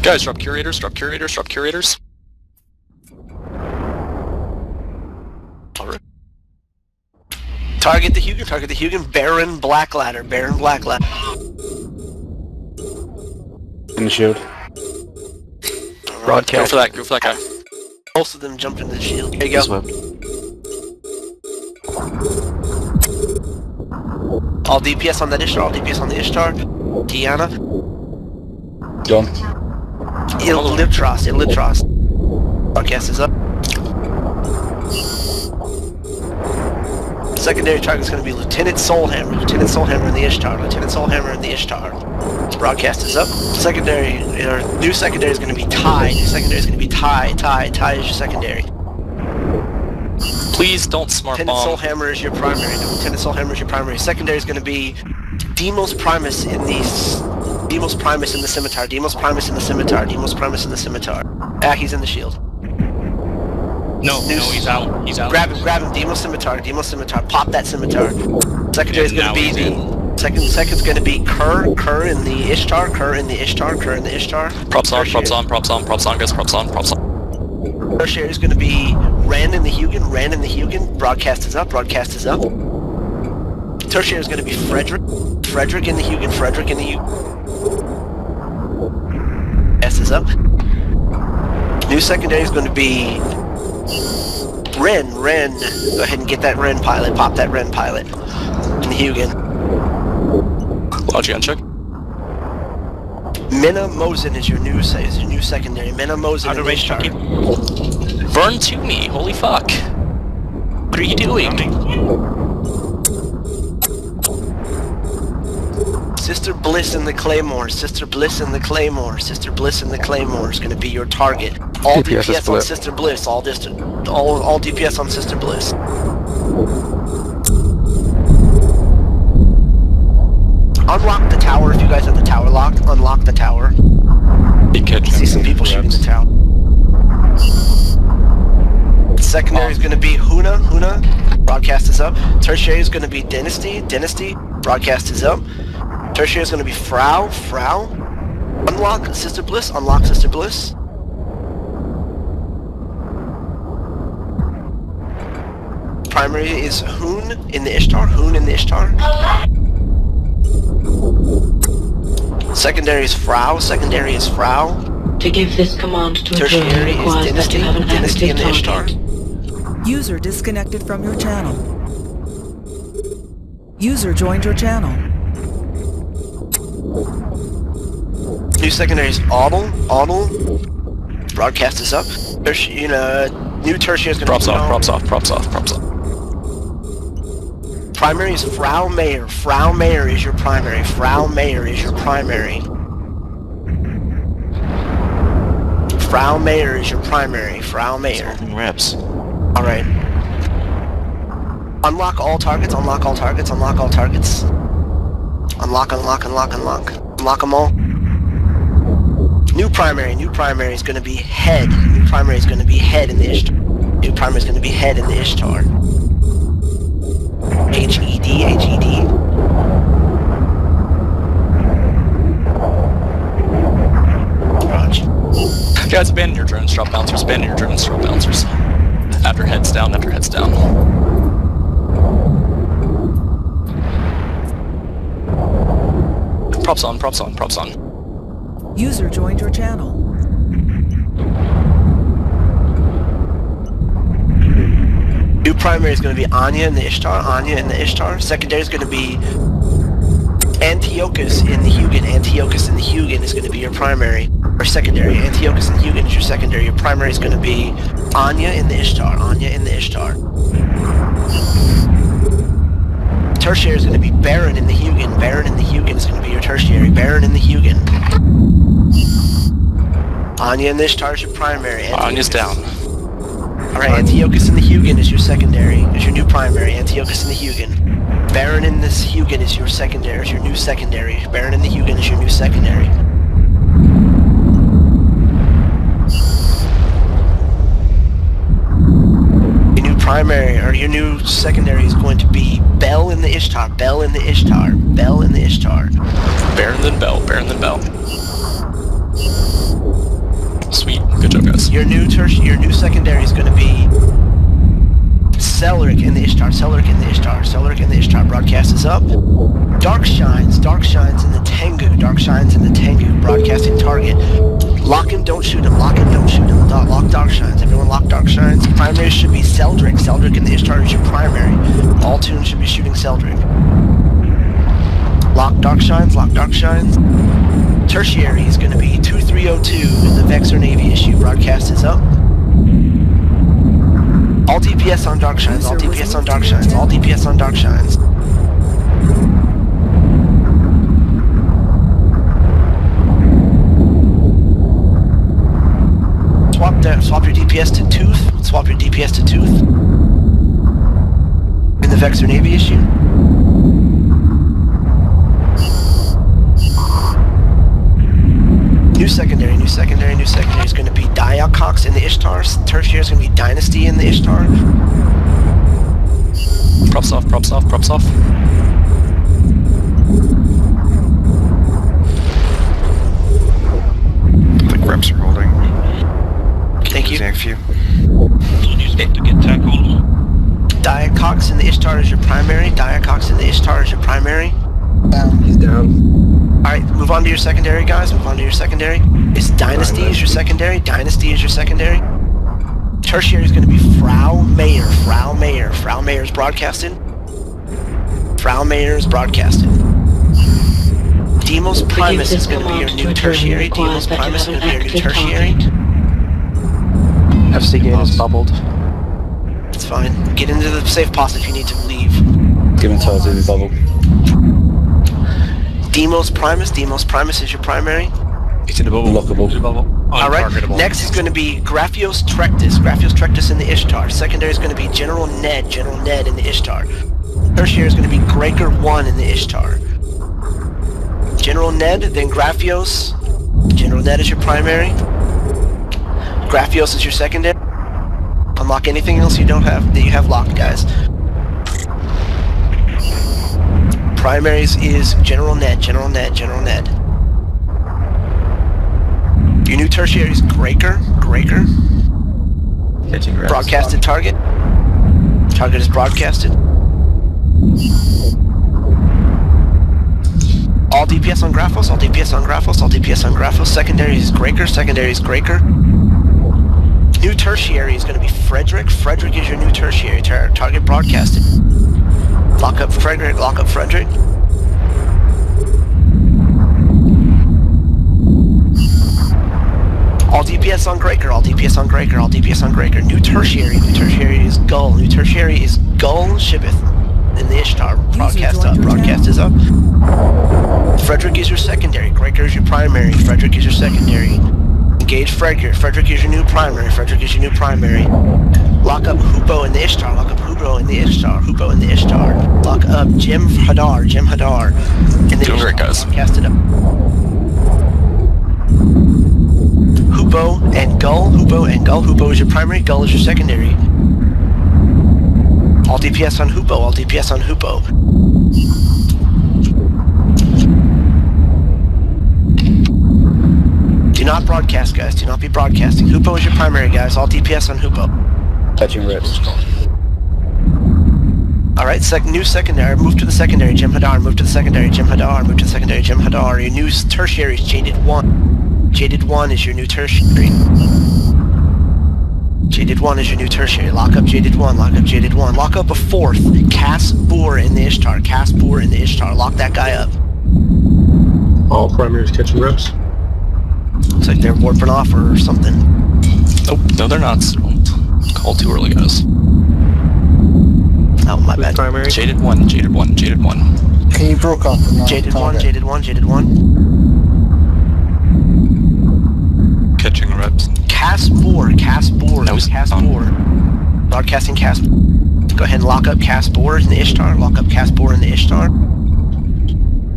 Guys, drop curators, drop curators, drop curators. Alright. Target the Hugin, Baron Black Ladder, Baron Black Ladder. In the shield. Broadcast. Go for that guy. Most of them jumped into the shield. There you go. All DPS on that Ishtar, all DPS on the Ishtar. Tiana. Gone. Illitros. Broadcast is up. Secondary target is going to be Lieutenant Soulhammer in the Ishtar. Broadcast is up. Secondary, new secondary is going to be Ty. Ty is your secondary. Please don't smart Lieutenant bomb. Soulhammer is your primary. Secondary is going to be Demos Primus in the Scimitar. Ah, he's in the shield. No, he's out. Grab him. Demo Scimitar. Pop that Scimitar. Secondary is going to be Second's going to be Kerr in the Ishtar. Props on, guys, props on. Tertiary is going to be Ren in the Hugin. Broadcast is up. Tertiary is going to be Frederick in the Hugin. S is up. New secondary is going to be Ren. Go ahead and get that Ren pilot. Pop that Ren pilot in the Hugin. Logic uncheck. Mena Mosin is your new secondary. Mena Mosin in the Ishtar. Burn to me, holy fuck. What are you doing? Sister Bliss in the Claymore is going to be your target. All DPS on Sister Bliss. All DPS on Sister Bliss. Unlock the tower if you guys have the tower locked. Unlock the tower. I see some people shooting the tower. Secondary is going to be Huna. Broadcast is up. Tertiary is going to be Dynasty. Broadcast is up. Tertiary is going to be Frau. Unlock Sister Bliss. Primary is Hoon in the Ishtar. Secondary is Frau. To give this command to Tertiary is Dynasty in the Ishtar. User disconnected from your channel. User joined your channel. New secondary is Audle. Broadcast is up. New tertiary is going to props off. Primary is Frau Mayer. Frau Mayer is your primary. Frau Mayer is your primary. Solving reps. Alright. Unlock all targets. Unlock them all. New primary is going to be Head. In the Ishtar. HED. Roger. Guys, abandon your drones, drop bouncers. After heads down. Props on. User joined your channel. New primary is going to be Anya in the Ishtar. Secondary is going to be Antiochus in the Hugin. Is going to be your primary. Or secondary. Antiochus in the Hugin is your secondary. Your primary is going to be Anya in the Ishtar. Tertiary is going to be Baron in the Hugin. Is going to be your tertiary. Anya in the Ishtar is your primary. Anya's down. Alright, Antiochus in the Hugin is your secondary. Is your new primary. Antiochus in the Hugin. Baron in this Hugin is your secondary. Is your new secondary. Baron in the Hugin is your new secondary. Your new primary, or your new secondary is going to be Bell in the Ishtar. Baron then Bell. Sweet. Good job, guys. Your new secondary is going to be Celeric in the Ishtar, Celeric in the Ishtar, Celeric in the Ishtar. Broadcast is up. Dark Shines in the Tengu, Dark Shines in the Tengu. Broadcasting target. Lock him, don't shoot him. Lock him, don't shoot him. Lock Dark Shines. Everyone lock Dark Shines. Primary should be Celdric. Celdric in the Ishtar is your primary. All tunes should be shooting Celdric. Lock Dark Shines, lock Dark Shines. Tertiary is going to be 2302 in the Vexor Navy issue. Broadcast is up. All DPS on Dark Shines, all DPS on Dark Shines, all DPS on Dark Shines. Swap your DPS to Tooth. Swap your DPS to Tooth. In the Vexor Navy issue. New secondary is going to be Diacox in the Ishtar. Tertiary is going to be Dynasty in the Ishtar. Props off, props off, props off. I think reps are holding. Thank you. A few. To get tackled. Diacox in the Ishtar is your primary. Diacox in the Ishtar is your primary. He's down. Alright, move on to your secondary, guys. Move on to your secondary. It's Dynasty is your secondary. Dynasty is your secondary. Tertiary is going to be Frau Mayer. Frau Mayer. Frau Mayer is broadcasted. Frau Mayer is broadcasted. Demos Primus is going to be your new tertiary. Demos Primus is going to be your new tertiary. FC gate is bubbled. It's fine. Get into the safe post if you need to leave. Given tells you bubbled. Demos Primus is your primary. It's in the bubble. Lockable. It's in the bubble. Alright, next is going to be Graphios Trectus. Graphios Trectus in the Ishtar. Secondary is going to be General Ned in the Ishtar. Tertiary is going to be Gregor 1 in the Ishtar. General Ned, then Graphios. General Ned is your primary. Graphios is your secondary. Unlock anything else you don't have that you have locked, guys. Primaries is General Ned. Your new tertiary is Gregor. Catching reps. Broadcasted target. Target is broadcasted. All DPS on Graphos, all DPS on Graphos. Secondary is Gregor. New tertiary is going to be Frederick. Frederick is your new tertiary. Target broadcasted. Lock up Frederick. All DPS on Gregor. New tertiary is Gull. Shibith in the Ishtar. Broadcast is up. Frederick is your secondary. Gregor is your primary. Frederick is your secondary. Engage Frederick. Frederick is your new primary. Lock up Hupo in the Ishtar. Lock up Jim Hadar. In the Doing great, guys. Broadcast it up. Hupo and Gull. Hupo is your primary. Gull is your secondary. All DPS on Hupo. Do not broadcast, guys. Do not be broadcasting. Hupo is your primary, guys. All DPS on Hupo. Touching rips. Alright, new secondary. Move to the secondary, Jim Hadar. Your new tertiary is Jaded 1. Jaded 1 is your new tertiary. Lock up Jaded 1. Lock up a fourth. Cass Boer in the Ishtar. Lock that guy up. All primaries catching reps. Looks like they're warping off or something. Nope, no they're not. Call too early, guys. Oh, my bad. Primary. Jaded 1. He broke up. Jaded 1. Catching reps. Cass Boer. No, Cass Boer. Broadcasting Cass. Go ahead and lock up Cass Boer in the Ishtar.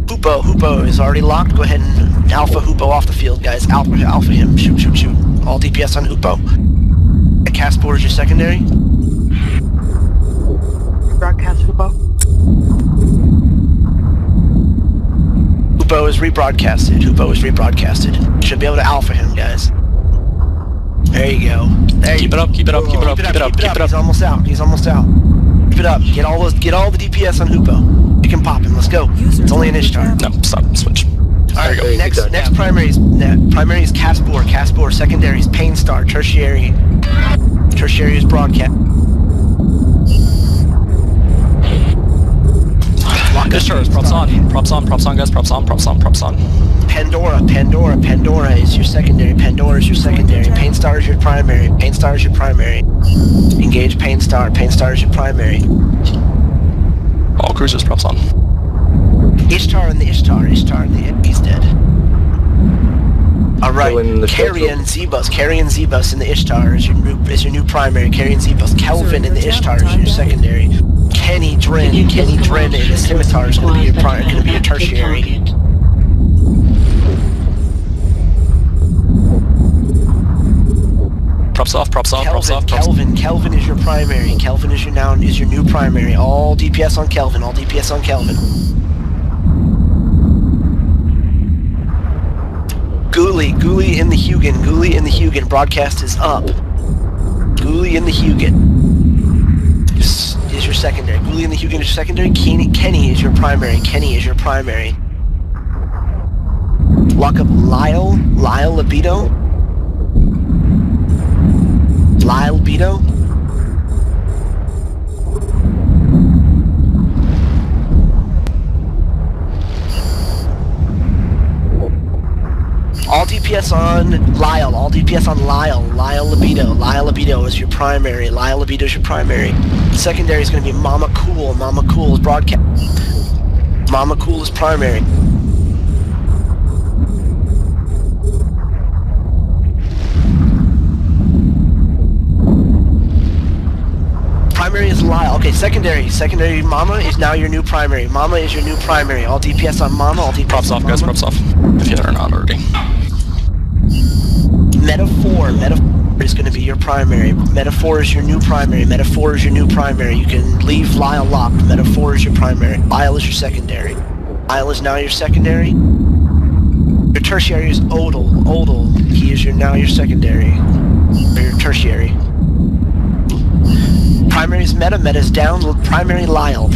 Hupo is already locked. Go ahead and alpha Hupo off the field, guys. Alpha him. Shoot. All DPS on Hupo. Cass Boer is your secondary. Broadcast Hupo. Hupo is rebroadcasted. Should be able to alpha him, guys. There you go. There Keep you it up, keep it up, keep it up, keep it up, keep it He's up. almost out. He's almost out. Keep it up. Get all the DPS on Hoopo. You can pop him. Let's go. It's only an Ishtar. No, stop, switch. Alright, There you go. next primary is Caspor, secondary is Pain Star, tertiary is Broadcast. Ishtars, props on, guys, props on. Pandora is your secondary, Pain Star is your primary, Engage Pain Star is your primary. All cruisers, props on. Ishtar and the Ishtar, he's dead. Alright, Carrion Zebus in the Ishtar is your new primary, Carrion Zebus. Kelvin in the Ishtar is your secondary. Kenny Dren in the Scimitar is going to be your tertiary. Props off. Kelvin is your primary. Kelvin is your new primary. All DPS on Kelvin. Ghoulie in the Hugin. Broadcast is up. Ghoulie in the Hugin is your secondary. Ghoulie in the Hugin is your secondary. Kenny is your primary. Lock up Lyle Libido. All DPS on Lyle. Lyle Libido is your primary. Secondary is going to be Mama Cool. Mama Cool is broadcast. Mama Cool is primary. Primary is Lyle. Okay, secondary. Mama is now your new primary. All DPS on Mama. All DPS Props on off, Mama. guys, props off. If you are not already. Metaphor is going to be your primary. Metaphor is your new primary. You can leave Lyle locked. Metaphor is your primary. Lyle is your secondary. Lyle is now your secondary. Your tertiary is Odal. He is now your secondary. Or your tertiary. Primary is Meta is down. Primary Lyle.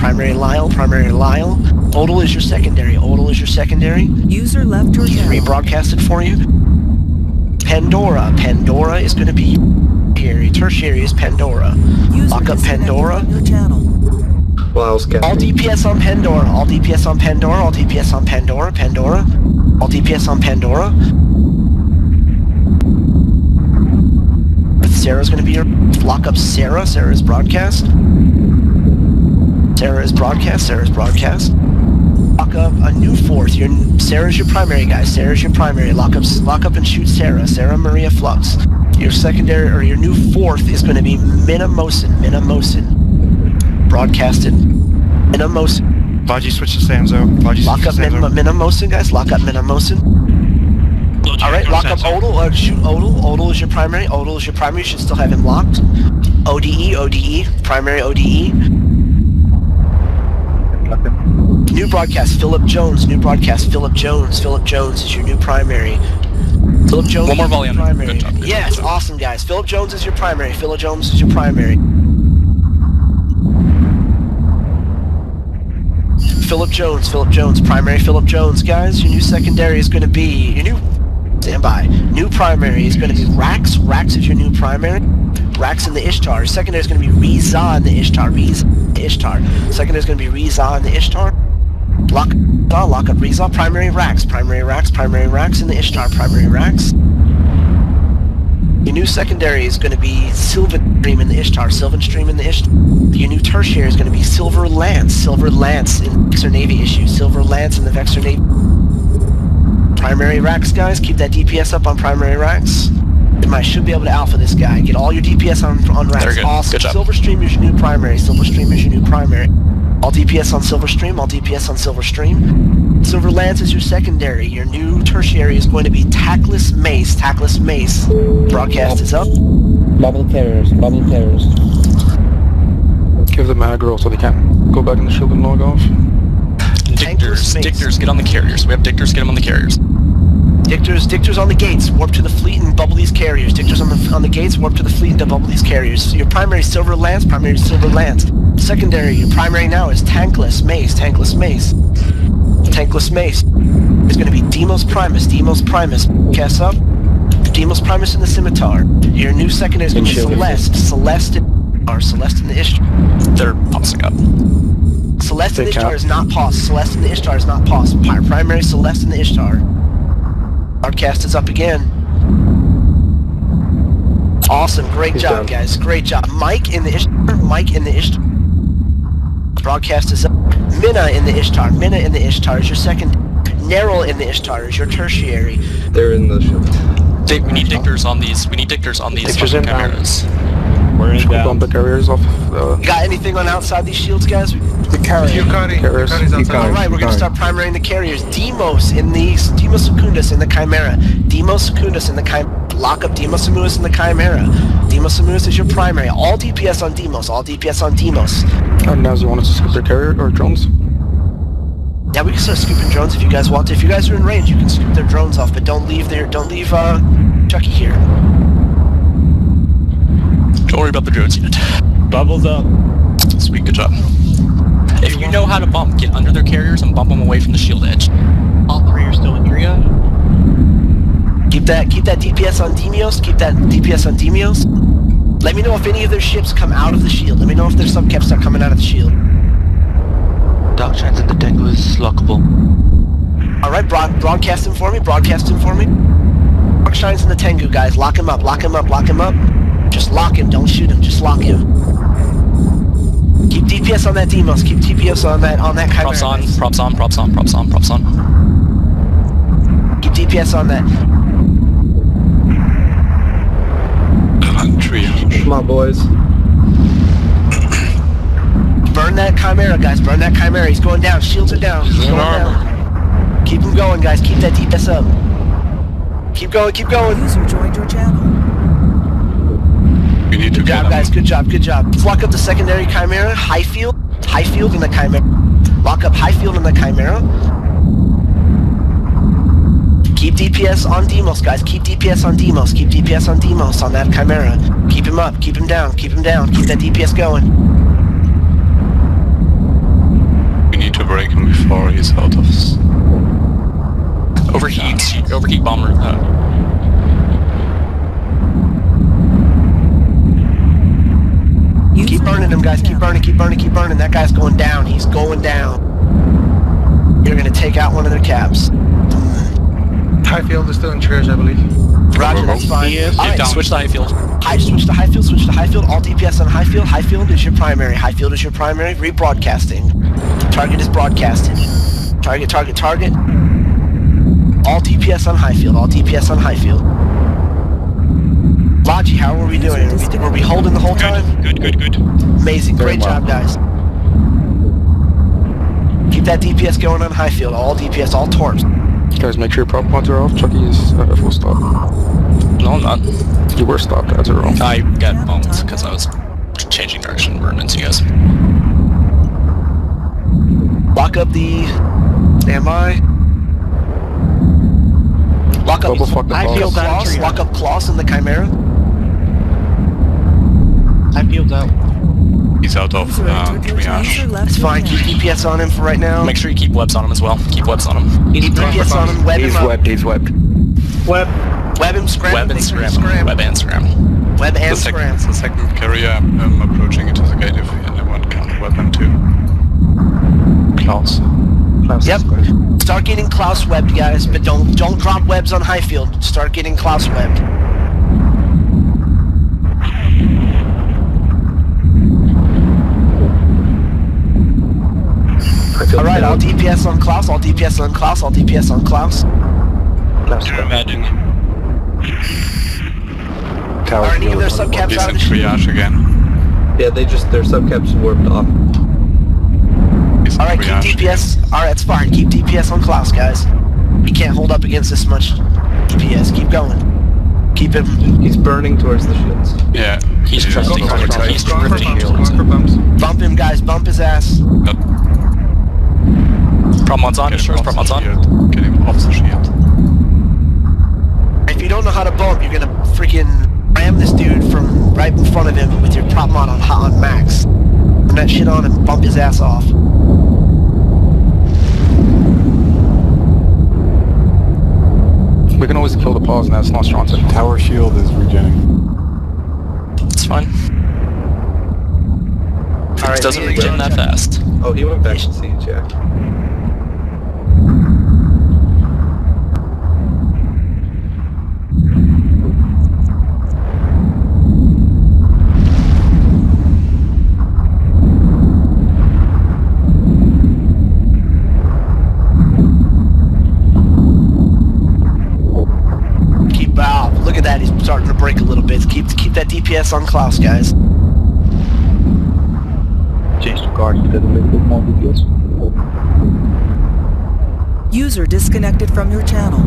Odal is your secondary. User left your channel. Rebroadcasted for you. Pandora is going to be here. Tertiary is Pandora. Lock up Pandora. From your channel. All DPS on Pandora. All DPS on Pandora. Sarah's going to be your... Lock up Sarah. Sarah is broadcast. Lock up a new fourth. Sarah's your primary, guys. Lock up and shoot Sarah. Sarah Maria Flux. Your secondary, or your new fourth, is going to be Minamosin. Broadcasted. Minamosin. Baji switch to Samzo. Lock up Minamosin, guys. Alright, lock up Odal. Shoot Odal. Odal is your primary. You should still have him locked. ODE. Primary ODE. New broadcast, Philip Jones. Philip Jones is your new primary. Philip Jones. One more volume. Primary. Good job. Yes, awesome, guys. Philip Jones is your primary. Primary Philip Jones, guys. Your new secondary is going to be new primary is going to be Rax. Rax is your new primary. Rax in the Ishtar. Secondary is going to be Reza in the Ishtar. Secondary is going to be Reza in the Ishtar. Lock up Reza. Primary Rax in the Ishtar. Primary Rax. Your new secondary is going to be Sylvanstream in the Ishtar. Your new tertiary is going to be Silver Lance in Vexor Navy issue. Silver Lance in the Vexor Navy. Primary Rax, guys. Keep that DPS up on primary Rax. I should be able to alpha this guy. Get all your DPS on Rax. Very good. Awesome. Good job. Silverstream is your new primary. All DPS on Silverstream. Silver Lance is your secondary. Your new tertiary is going to be Tactless Mace. Broadcast is up. Bubble carriers. Give them aggro so they can't go back in the shield and log off. Dictors, get on the carriers. We have Dictors, get them on the carriers. Dictor's on the gates. Warp to the fleet and bubble these carriers. Dictor's on the gates. Warp to the fleet and bubble these carriers. Your primary Silver Lance. Secondary, your primary now is Tankless Mace. Tankless Mace is going to be Demos Primus. Cast up. Demos Primus in the Scimitar. Your new secondary is going to be Celeste in the Ishtar. They're pausing up. Celeste in the Ishtar is not paused. Primary Celeste in the Ishtar. Broadcast is up again. Awesome, great job, guys. Great job. Mike in the Ishtar. Broadcast is up. Minna in the Ishtar is your second. Neryl in the Ishtar is your tertiary. They're in the ship. We need dictors on these. Dictors in cameras. We're in down. Bump the carriers off. You got anything on outside these shields, guys? The carrier. Carriers. Alright, we're gonna start primarying the carriers. Demos Secundus in the Chimera. Lock up Demos Secundus in the Chimera. Demos Secundus is your primary. All DPS on Demos. And now, do you want us to scoop their carrier or drones? Yeah, we can start scooping drones if you guys want to. If you guys are in range, you can scoop their drones off, but don't leave Chucky here. Don't worry about the drones yet. Bubbles up. Sweet, good job. If you know how to bump, get under their carriers and bump them away from the shield edge. All three are still in triage. Keep that DPS on Demios. Let me know if any of their ships come out of the shield. Let me know if their subcaps start coming out of the shield. Dark Shines in the Tengu is lockable. Alright, broadcast him for me. Dark Shines in the Tengu, guys. Lock him up. Just lock him, don't shoot him, just lock him. Keep DPS on that Demos, keep DPS on that Chimera. Props on. Keep DPS on that. Come on, boys. Burn that Chimera, guys, he's going down, shields are down, Keep him going, guys, keep that DPS up. Keep going. User joined your channel. We need to Good job, guys. Good job. Let's lock up the secondary Chimera. High field in the Chimera. Lock up high field in the Chimera. Keep DPS on Demos, guys. Keep DPS on Demos on that Chimera. Keep him up. Keep him down. Keep that DPS going. We need to break him before he's out of... Overheat bomber. Keep burning him, guys. Keep burning. That guy's going down. He's going down. You're gonna take out one of their caps. High field is still in triage, I believe. Roger, that's fine. Right, switch to high field. Switch to high field. All DPS on high field. High field is your primary. Rebroadcasting. Target is broadcasted. Target. All DPS on high field. Logi, how are we doing? Were we holding the whole time? Good. Amazing. Great job, guys. Keep that DPS going on high field. All DPS, all torps. Guys, make sure your prop pods are off. Chucky is at full stop. No, I'm not. You were stopped at 0. I got bumped because I was changing direction, running into you guys. Lock up the... Standby. Lock up Klaus. Lock up Klaus in the Chimera. I field's out. He's out of triage. It's fine, keep DPS on him for right now. Make sure you keep webs on him as well. Keep Keep DPS on him, web him up. He's webbed. Web him, scram. Web and scram. The second carrier approaching into the gate if anyone can web him too. Klaus. Yep. Start getting Klaus webbed, guys, but don't drop webs on high field. Start getting Klaus webbed. Alright, all DPS on Klaus. Imagine. Are any of their subcaps He's out in of the shield? triage again. Yeah, their subcaps warped off. He's in Alright, keep triage DPS. Alright, it's fine. Keep DPS on Klaus, guys. He can't hold up against this much DPS. Keep going. Keep him. He's burning towards the shields. Yeah. He's drifting. He's drifting. Bump him, guys. Bump his ass. Prop mods on. Get him Prop mods on. Get him off the shield. don't know how to bump, you're gonna freaking ram this dude from right in front of him with your prop mod on max. Turn that shit on and bump his ass off. We can always kill the pause and that's not strong. Tower shield is regenning. It's fine. Alright, It doesn't regen that fast. Oh, he went back to siege, yeah. Look at that, he's starting to break a little bit. Keep that DPS on Klaus, guys. Change the guard to get a little bit more DPS. User disconnected from your channel.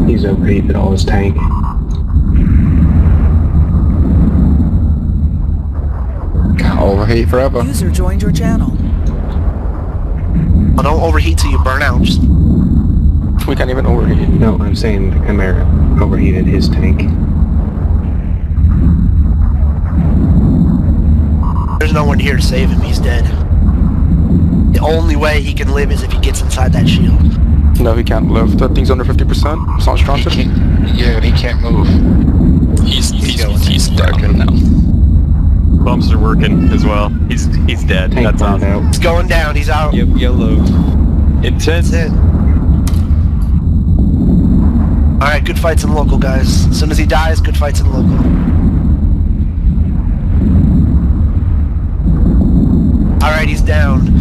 He's overheated all his tank. Can't overheat forever. User joined your channel. Oh, don't overheat till you burn out. Just... We can't even overheat. No, I'm saying the Chimera overheated his tank. There's no one here to save him, he's dead. The only way he can live is if he gets inside that shield. No, he can't live. That thing's under 50%. It's not strong. Yeah, he can't move. He's down now. Bumps are working as well. He's dead. Tank That's burned awesome. out. He's going down, he's out. Yep, yellow. Intense. That's it. Alright, good fights in local, guys. As soon as he dies, good fights in local. Alright, he's down.